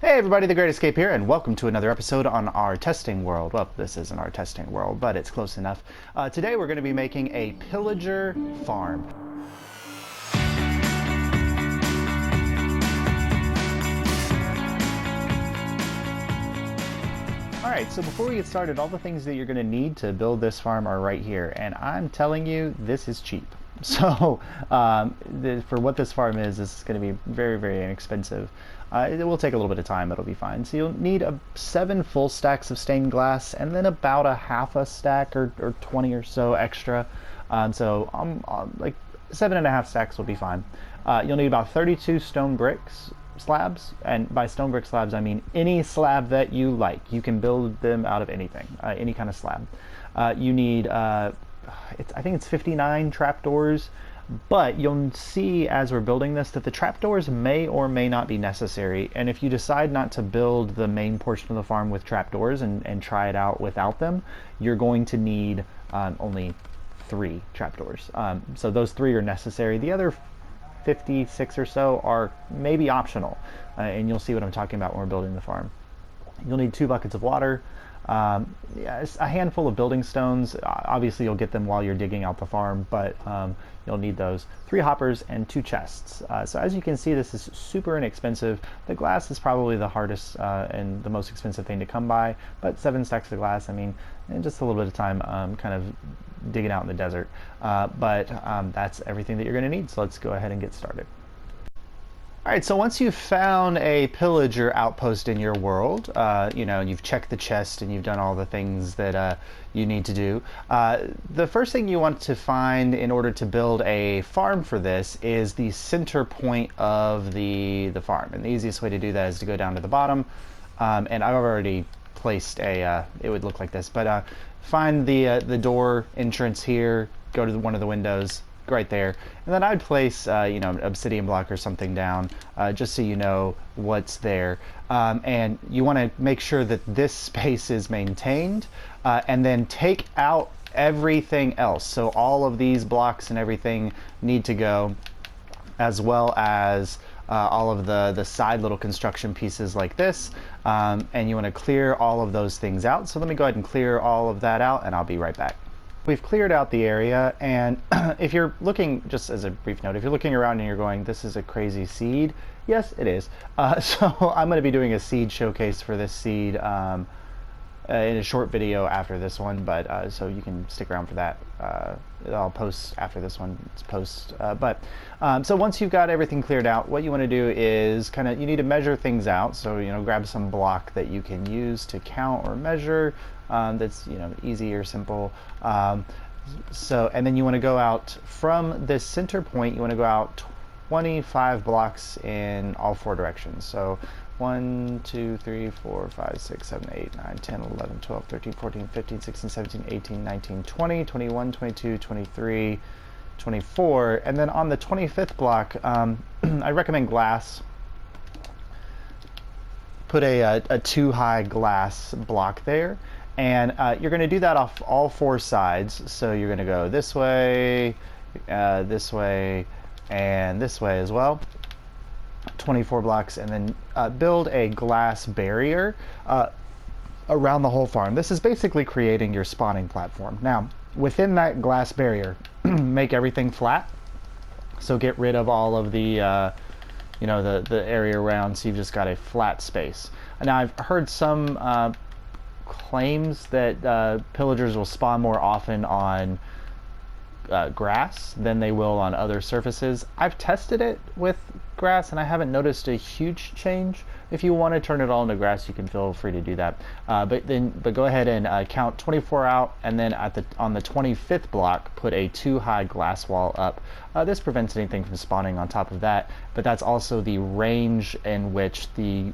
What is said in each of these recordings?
Hey everybody, The Great Escape here, and welcome to another episode on our testing world. Well, this isn't our testing world, but it's close enough. Today we're going to be making a pillager farm. Alright, so before we get started, all the things that you're going to need to build this farm are right here, and I'm telling you, this is cheap. So, for what this farm is, this is going to be very, very inexpensive. It will take a little bit of time, it'll be fine. So you'll need 7 full stacks of stained glass, and then about a half a stack or 20 or so extra. Like 7.5 stacks will be fine. You'll need about 32 stone bricks slabs, and by stone brick slabs I mean any slab that you like. You can build them out of anything, any kind of slab. You need I think it's 59 trapdoors, but you'll see as we're building this that the trapdoors may or may not be necessary, and if you decide not to build the main portion of the farm with trapdoors and try it out without them, you're going to need only 3 trapdoors. So those 3 are necessary. The other 56 or so are maybe optional, and you'll see what I'm talking about when we're building the farm. You'll need 2 buckets of water, a handful of building stones. Obviously you'll get them while you're digging out the farm, but you'll need those. 3 hoppers and 2 chests. So as you can see, this is super inexpensive. The glass is probably the hardest and the most expensive thing to come by, but 7 stacks of glass, I mean, in just a little bit of time kind of digging out in the desert. But that's everything that you're going to need, so let's go ahead and get started. Alright, so once you've found a pillager outpost in your world, you've checked the chest and you've done all the things that you need to do, the first thing you want to find in order to build a farm for this is the center point of the farm. And the easiest way to do that is to go down to the bottom, and I've already placed it would look like this, but find the door entrance here, go to one of the windows, right there, and then I'd place an obsidian block or something down, just so you know what's there, and you want to make sure that this space is maintained, and then take out everything else. So all of these blocks and everything need to go, as well as all of the side little construction pieces like this, and you want to clear all of those things out. So let me go ahead and clear all of that out, and I'll be right back. We've cleared out the area, and if you're looking, just as a brief note, if you're looking around and you're going, this is a crazy seed, yes, it is. So I'm going to be doing a seed showcase for this seed in a short video after this one, but so you can stick around for that. I'll post after this one. It's post. So once you've got everything cleared out, what you want to do is you need to measure things out. So grab some block that you can use to count or measure. That's easy or simple. And then you want to go out from this center point. You want to go out 25 blocks in all 4 directions. So 1, 2, 3, 4, 5, 6, 7, 8, 9, 10, 11, 12, 13, 14, 15, 16, 17, 18, 19, 20, 21, 22, 23, 24. And then on the 25th block, I recommend glass. Put a 2-high glass block there. And you're going to do that off all 4 sides. So you're going to go this way, and this way as well. 24 blocks, and then build a glass barrier around the whole farm. This is basically creating your spawning platform. Now, within that glass barrier, make everything flat. So get rid of all of the the area around, so you've just got a flat space. Now, I've heard some claims that pillagers will spawn more often on grass than they will on other surfaces. I've tested it with grass and I haven't noticed a huge change. If you want to turn it all into grass, you can feel free to do that. But go ahead and count 24 out, and then on the 25th block, put a 2-high glass wall up. This prevents anything from spawning on top of that, but that's also the range in which the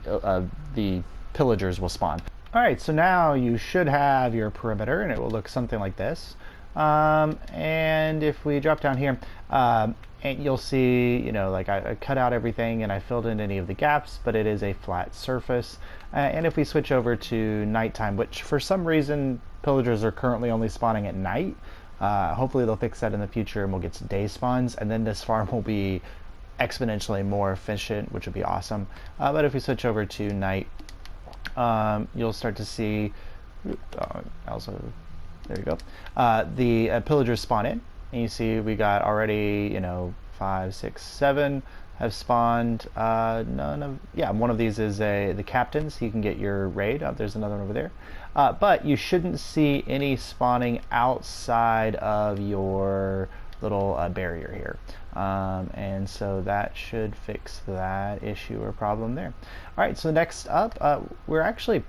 pillagers will spawn. Alright, so now you should have your perimeter, and it will look something like this. And if we drop down here, and you'll see, like I cut out everything and I filled in any of the gaps, but it is a flat surface. And if we switch over to nighttime, which for some reason pillagers are currently only spawning at night, hopefully they'll fix that in the future and we'll get some day spawns, and then this farm will be exponentially more efficient, which would be awesome. But if we switch over to night, you'll start to see, also, there you go, the pillagers spawn in, and you see we got already, 5, 6, 7 have spawned. One of these is the captain, so you can get your raid. There's another one over there. But you shouldn't see any spawning outside of your little barrier here. And so that should fix that issue or problem there. All right, so next up, we're actually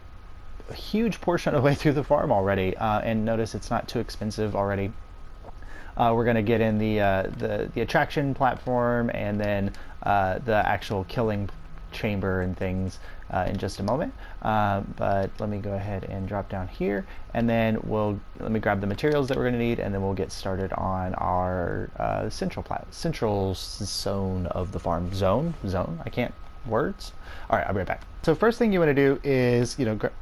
a huge portion of the way through the farm already. And notice it's not too expensive already. We're going to get in the attraction platform and then the actual killing chamber and things in just a moment. But let me go ahead and drop down here, and then let me grab the materials that we're going to need, and then we'll get started on our central zone of the farm. Zone. I can't words. All right, I'll be right back. So first thing you want to do is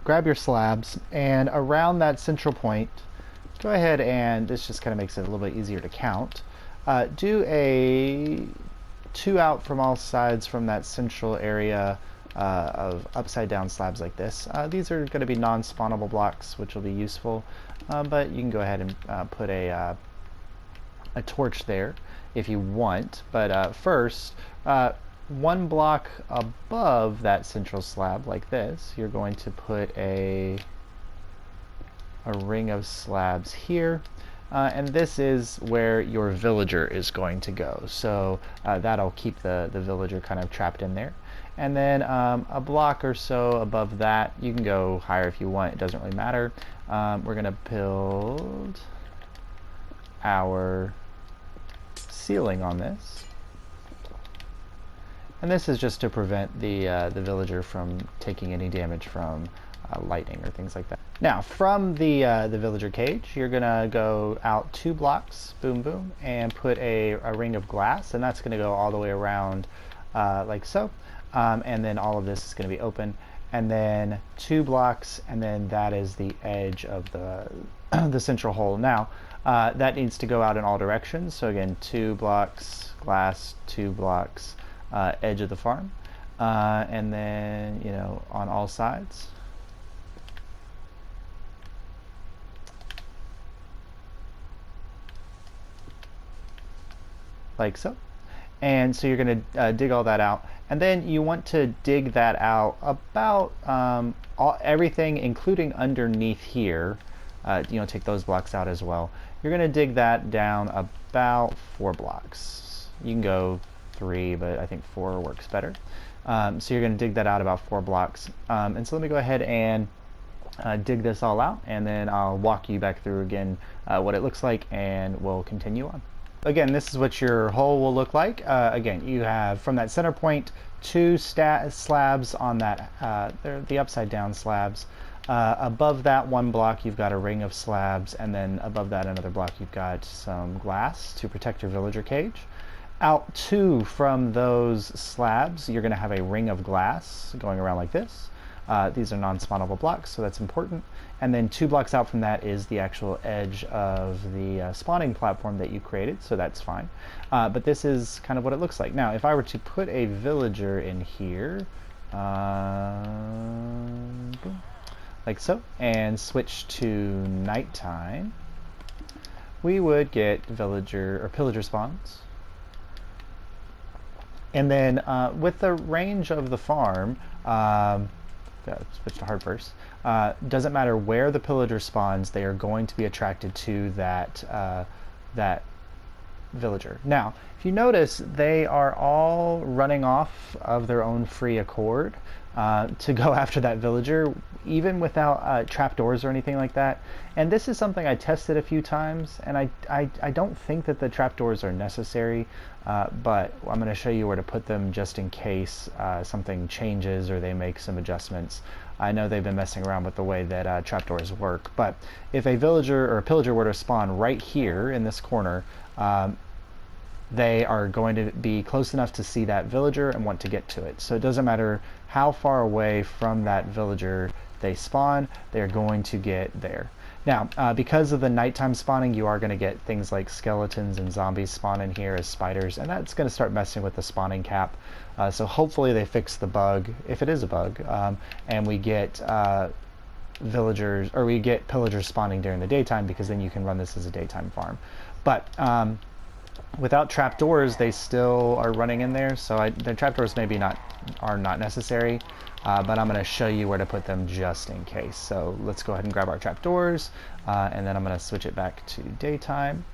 grab your slabs, and around that central point, go ahead and this just kind of makes it a little bit easier to count. Do a 2 out from all sides from that central area of upside down slabs like this. These are going to be non-spawnable blocks, which will be useful, but you can go ahead and put a torch there if you want. But first, 1 block above that central slab like this, you're going to put a ring of slabs here, and this is where your villager is going to go, so that'll keep the villager kind of trapped in there. And then a block or so above that, you can go higher if you want, it doesn't really matter. We're gonna build our ceiling on this, and this is just to prevent the villager from taking any damage from lightning or things like that. Now, from the villager cage, you're gonna go out 2 blocks, boom, boom, and put a ring of glass, and that's gonna go all the way around like so. And then all of this is gonna be open, and then 2 blocks, and then that is the edge of the central hole. Now, that needs to go out in all directions. So again, 2 blocks, glass, 2 blocks, edge of the farm, and then on all sides. Like so. And so you're going to dig all that out, and then you want to dig that out about everything, including underneath here. Take those blocks out as well. You're going to dig that down about 4 blocks. You can go 3, but I think 4 works better. So you're going to dig that out about 4 blocks. And so let me go ahead and dig this all out, and then I'll walk you back through again what it looks like, and we'll continue on. Again, this is what your hole will look like. Again, you have from that center point 2 slabs on that, they're the upside down slabs. Above that 1 block, you've got a ring of slabs, and then above that another block, you've got some glass to protect your villager cage. Out 2 from those slabs, you're going to have a ring of glass going around like this. These are non-spawnable blocks, so that's important. And then 2 blocks out from that is the actual edge of the spawning platform that you created, so that's fine. But this is kind of what it looks like. Now, if I were to put a villager in here, like so, and switch to nighttime, we would get villager or pillager spawns. And then with the range of the farm, switch to hard first. Doesn't matter where the pillager spawns, they are going to be attracted to that villager. Now, if you notice, they are all running off of their own free accord to go after that villager, even without trapdoors or anything like that. And this is something I tested a few times, and I don't think that the trapdoors are necessary, but I'm going to show you where to put them just in case something changes or they make some adjustments. I know they've been messing around with the way that trapdoors work, but if a villager or a pillager were to spawn right here in this corner, they are going to be close enough to see that villager and want to get to it. So it doesn't matter how far away from that villager they spawn, they're going to get there. Now, because of the nighttime spawning, you are going to get things like skeletons and zombies spawn in here as spiders, and that's going to start messing with the spawning cap. So hopefully they fix the bug, if it is a bug, and we get villagers, or we get pillagers spawning during the daytime, because then you can run this as a daytime farm. But without trapdoors, they still are running in there, so the trapdoors maybe are not necessary. But I'm going to show you where to put them just in case. So let's go ahead and grab our trapdoors, and then I'm going to switch it back to daytime.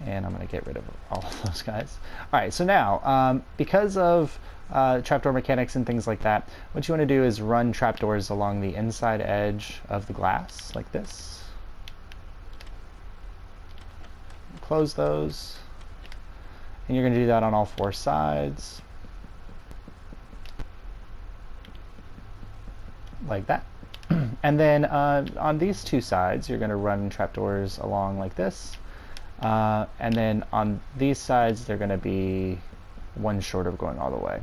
And I'm going to get rid of all of those guys. Alright, so now, because of trapdoor mechanics and things like that, what you want to do is run trapdoors along the inside edge of the glass, like this. Close those. And you're going to do that on all 4 sides. Like that. And then on these 2 sides, you're going to run trapdoors along like this. And then on these sides, they're going to be 1 short of going all the way.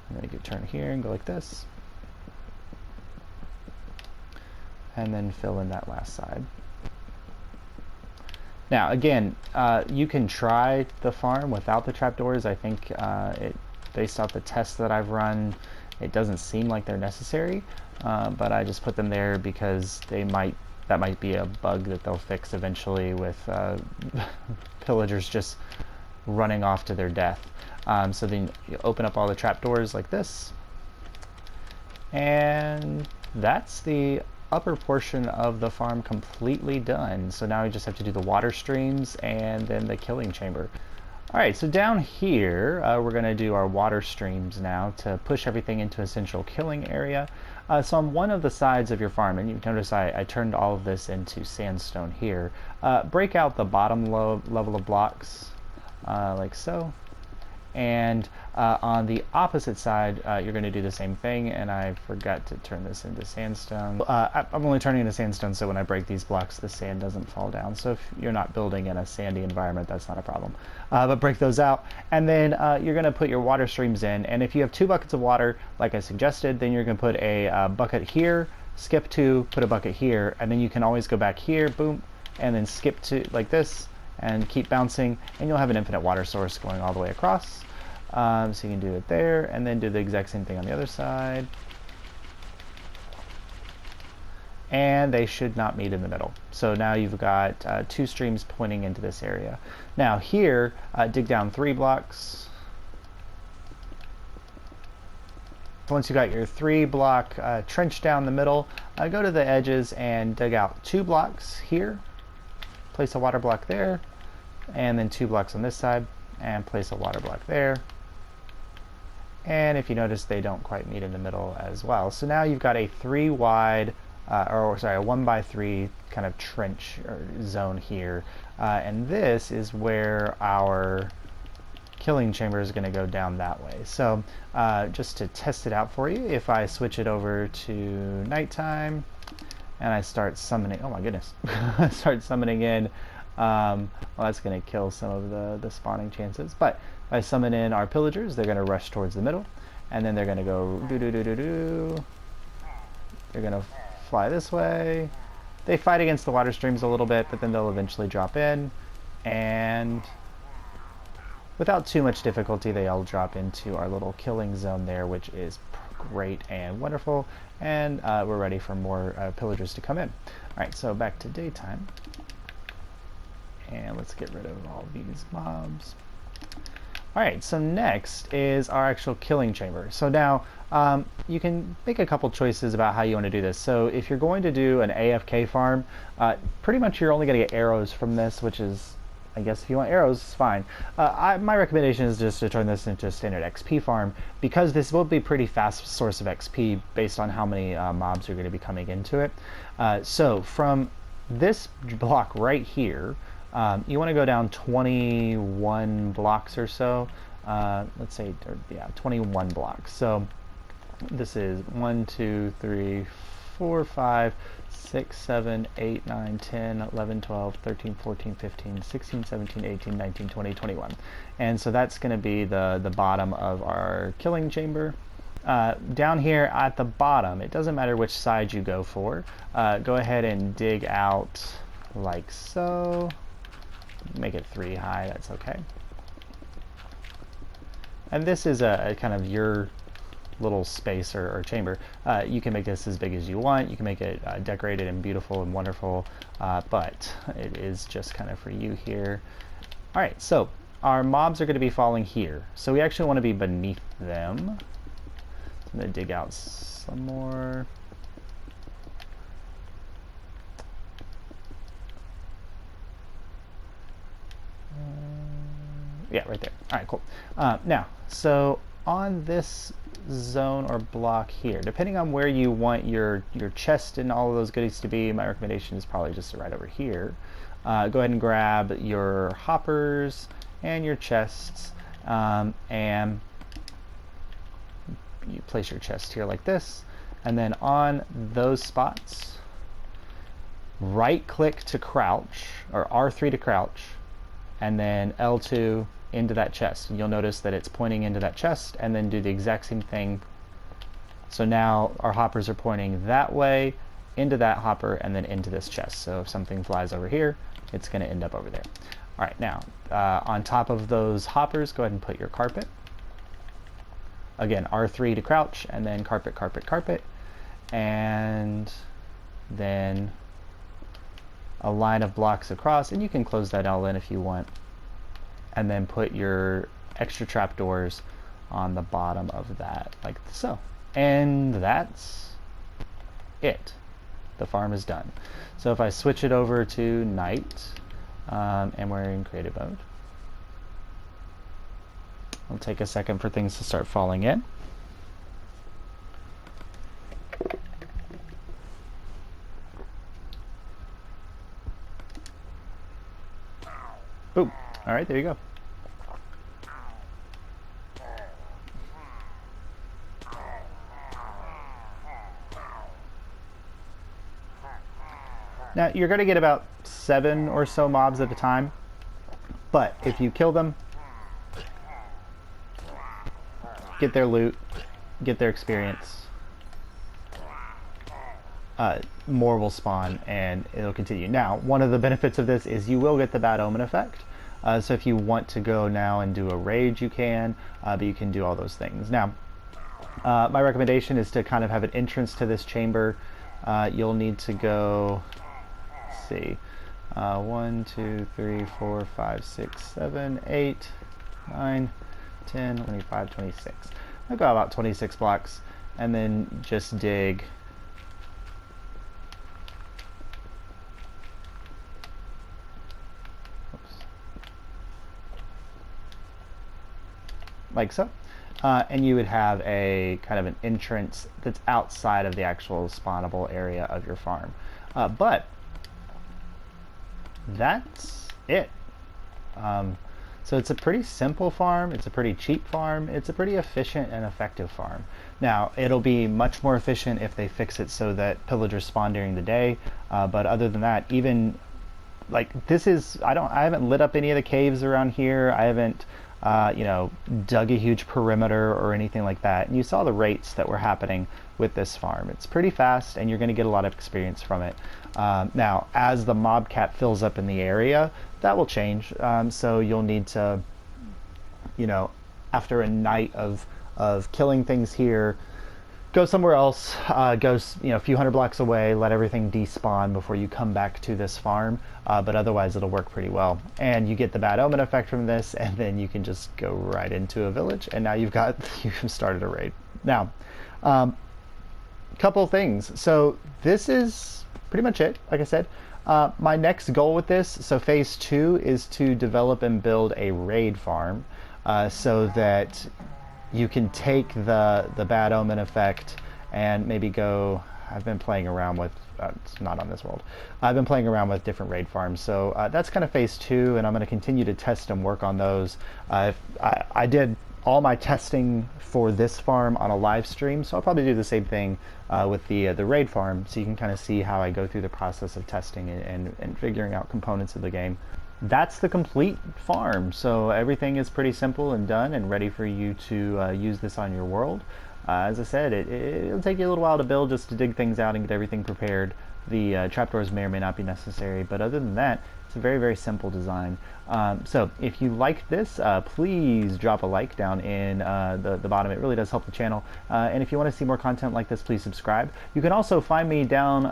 And then you can turn here and go like this. And then fill in that last side. Now, again, you can try the farm without the trapdoors. I think based off the tests that I've run, it doesn't seem like they're necessary, but I just put them there because that might be a bug that they'll fix eventually with pillagers just running off to their death. So then you open up all the trapdoors like this, and that's the upper portion of the farm completely done. So now we just have to do the water streams and then the killing chamber. Alright, so down here, we're going to do our water streams now to push everything into a central killing area. So on one of the sides of your farm, and you notice I turned all of this into sandstone here, break out the bottom level of blocks, like so. And on the opposite side, you're going to do the same thing, and I forgot to turn this into sandstone. I'm only turning it into sandstone so when I break these blocks, the sand doesn't fall down. So if you're not building in a sandy environment, that's not a problem. But break those out, and then you're going to put your water streams in. And if you have 2 buckets of water, like I suggested, then you're going to put a bucket here, skip 2, put a bucket here, and then you can always go back here, boom, and then skip to like this, and keep bouncing, and you'll have an infinite water source going all the way across. So you can do it there, and then do the exact same thing on the other side. And they should not meet in the middle. So now you've got 2 streams pointing into this area. Now here, dig down 3 blocks. Once you got your 3-block trench down the middle, go to the edges and dig out 2 blocks here. Place a water block there, and then 2 blocks on this side, and place a water block there. And if you notice, they don't quite meet in the middle as well. So now you've got a 3-wide, a 1 by 3 kind of trench or zone here. And this is where our killing chamber is going to go down that way. So just to test it out for you, if I switch it over to nighttime and I start summoning, oh my goodness, I start summoning in, well, that's going to kill some of the spawning chances. But if I summon in our pillagers, they're going to rush towards the middle, and then they're going to go do-do-do-do-do. They're going to fly this way. They fight against the water streams a little bit, but then they'll eventually drop in, and without too much difficulty, they all drop into our little killing zone there, which is great and wonderful, and we're ready for more pillagers to come in. Alright, so back to daytime. And let's get rid of all these mobs. Alright, so next is our actual killing chamber. So now, you can make a couple choices about how you want to do this. So if you're going to do an AFK farm, pretty much you're only going to get arrows from this, which is, I guess if you want arrows, it's fine. My recommendation is just to turn this into a standard XP farm, because this will be a pretty fast source of XP based on how many mobs are going to be coming into it. So from this block right here, you want to go down 21 blocks or so. Let's say, yeah, 21 blocks. So this is 1, 2, 3, 4, 5, 6, 7, 8, 9, 10, 11, 12, 13, 14, 15, 16, 17, 18, 19, 20, 21. And so that's going to be the bottom of our killing chamber. down here at the bottom, it doesn't matter which side you go for. Go ahead and dig out like so. Make it 3 high, that's okay. And this is a kind of your little space or chamber. You can make this as big as you want. You can make it decorated and beautiful and wonderful, but it is just kind of for you here. All right, so our mobs are going to be falling here. So we actually want to be beneath them. I'm going to dig out some more. Yeah, right there. All right, cool. Now, so on this zone or block here, depending on where you want your chest and all of those goodies to be, my recommendation is probably just right over here. Go ahead and grab your hoppers and your chests, and you place your chest here like this, and then on those spots, right click to crouch, or R3 to crouch, and then L2 into that chest. You'll notice that it's pointing into that chest, and then do the exact same thing. So now our hoppers are pointing that way, into that hopper, and then into this chest. So if something flies over here, it's going to end up over there. All right, now on top of those hoppers, go ahead and put your carpet. Again, R3 to crouch, and then carpet, carpet, carpet, and then a line of blocks across, and you can close that all in if you want, and then put your extra trapdoors on the bottom of that, like so. And that's it. The farm is done. So if I switch it over to night, and we're in creative mode, it'll take a second for things to start falling in. Boom. All right, there you go. Now, you're going to get about 7 or so mobs at a time, but if you kill them, get their loot, get their experience, more will spawn and it'll continue. Now, one of the benefits of this is you will get the bad omen effect. So if you want to go now and do a raid, you can, but you can do all those things. Now, my recommendation is to kind of have an entrance to this chamber. You'll need to go, let's see, 1, 2, 3, 4, 5, 6, 7, 8, 9, 10, 25, 26. I'll go about 26 blocks, and then just dig like so, and you would have a kind of an entrance that's outside of the actual spawnable area of your farm. But that's it. So it's a pretty simple farm, it's a pretty cheap farm, it's a pretty efficient and effective farm. Now, it'll be much more efficient if they fix it so that pillagers spawn during the day, but other than that, even like this is, I haven't lit up any of the caves around here, I haven't you know, dug a huge perimeter or anything like that. And you saw the rates that were happening with this farm. It's pretty fast and you're going to get a lot of experience from it. Now, as the mob cap fills up in the area, that will change. So you'll need to, you know, after a night of killing things here, go somewhere else, go, you know, a few hundred blocks away, let everything despawn before you come back to this farm, but otherwise it'll work pretty well. And you get the bad omen effect from this, and then you can just go right into a village, and now you've started a raid. Now, couple things. So this is pretty much it, like I said. My next goal with this, so phase 2, is to develop and build a raid farm, so that you can take the bad omen effect and maybe go, I've been playing around with, it's not on this world, I've been playing around with different raid farms, so that's kind of phase 2, and I'm going to continue to test and work on those. I did all my testing for this farm on a live stream, so I'll probably do the same thing with the raid farm, so you can kind of see how I go through the process of testing and figuring out components of the game. That's the complete farm, so everything is pretty simple and done and ready for you to use this on your world. As I said, it'll take you a little while to build, just to dig things out and get everything prepared. The trapdoors may or may not be necessary, but other than that, it's a very, very simple design. So if you like this, please drop a like down in the bottom. It really does help the channel. And if you want to see more content like this, please subscribe. You can also find me down,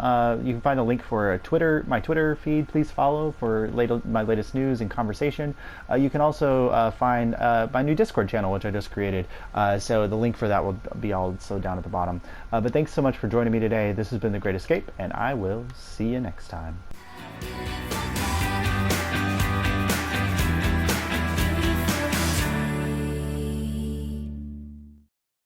you can find a link for my Twitter feed. Please follow for my latest news and conversation. You can also find my new Discord channel, which I just created. So the link for that will be also down at the bottom. But thanks so much for joining me today. This has been The Great Escape, and I will see you next time.